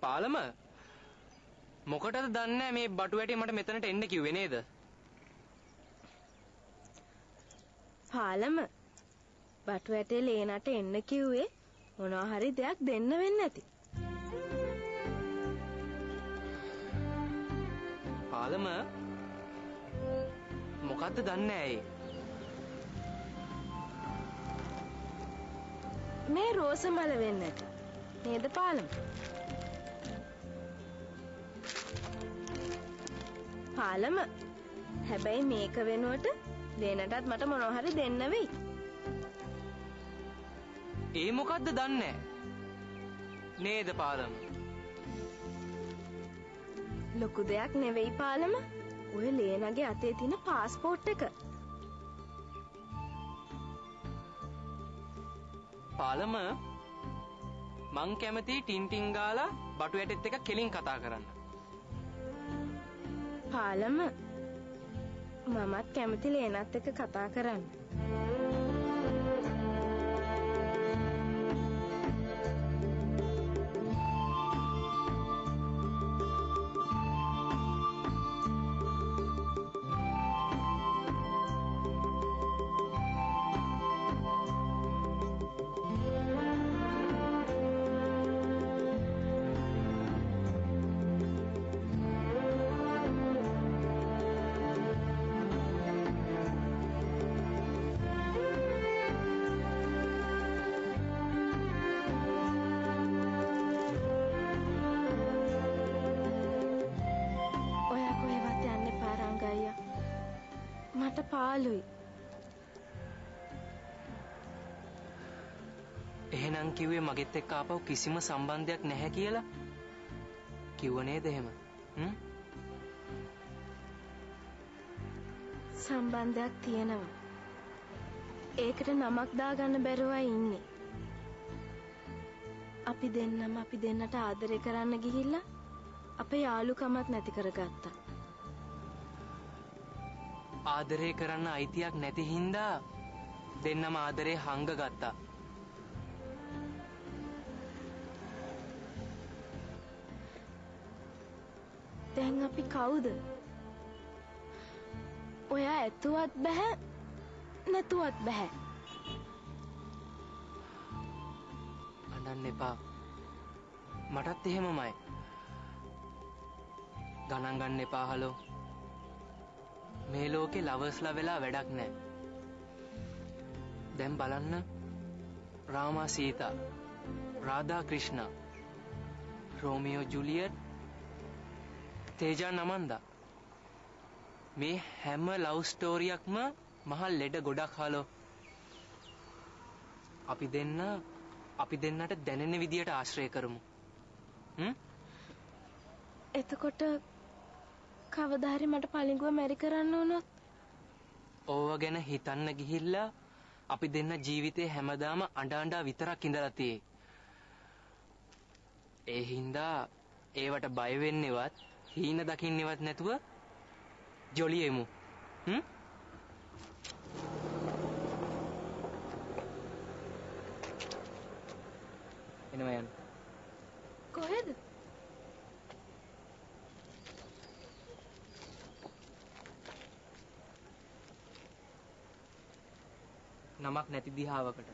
පාලම මොකටද දන්නේ මේ බටු වැටේ මට මෙතනට එන්න කිව්වේ නේද? පාලම බටු වැටේ ලේනට එන්න කිව්වේ මොනවා හරි දෙයක් දෙන්න වෙන්නේ නැති. පාලම මොකද්ද දන්නේ ඇයි? මේ රෝස මල වෙන්නට නේද පාලම? පාලම හැබැයි මේක වෙනුවට ලේනටත් මට මොනවා හරි දෙන්න වෙයි. ඒ මොකද්ද දන්නේ නේද පාලම? ලොකු දෙයක් නෙවෙයි පාලම. ඔය ලේනගේ අතේ තියෙන પાස්පෝර්ට් එක. පාලම මං කැමති ටින්ටින් ගාලා බටු වැටෙත් එක කෙලින් කතා කරන්න. පාලම මමත් කැමති ලේනත් එක්ක කතා කරන්න. මට පාළුයි. එහෙනම් කිව්වේ මගෙත් එක්ක ආපහු කිසිම සම්බන්ධයක් නැහැ කියලා? කිව්ව නේද එහෙම? සම්බන්ධයක් තියෙනවා. ඒකට නමක් දාගන්න බැරුවයි ඉන්නේ. අපි දෙන්නට ආදරය කරන්න ගිහිල්ලා අපේ යාළුකමත් නැති කරගත්තා. ආදරය කරන්න අයිතියක් නැති හින්දා දෙන්නම ආදරේ හංග ගත්තා. දැන් අපි කවුද? ඔයා ඇතුවත් බෑ නැතුවත් බෑ. අඬන්න එපා. මටත් එහෙමමයි. ගණන් ගන්න එපා හලෝ. මේ ලෝකේ ලවර්ස්ලා වෙලා වැඩක් නැහැ. දැන් බලන්න රාමා සීතා, රාධා ක්‍රිෂ්ණා, රෝමියෝ ජුලියට්, තේජා නමන්දා. මේ හැම ලව් ස්ටෝරියක්ම මහා ලෙඩ ගොඩක් හලෝ. අපි දෙන්නට දැනෙන විදියට ආශ්‍රය කරමු. එතකොට කවදා හරි මට පලිඟුව මැරි කරන්න වුණොත් ඕව ගැන හිතන්න ගිහිල්ලා අපි දෙන්න ජීවිතේ හැමදාම අඬ විතරක් ඉඳලා තියෙයි. ඒ හින්දා ඒවට බය වෙන්නේවත් හීන දකින්නේවත් නැතුව ජොලියෙමු. එනවා යන්න. කොහෙද? නමක් නැති දිහාවකට.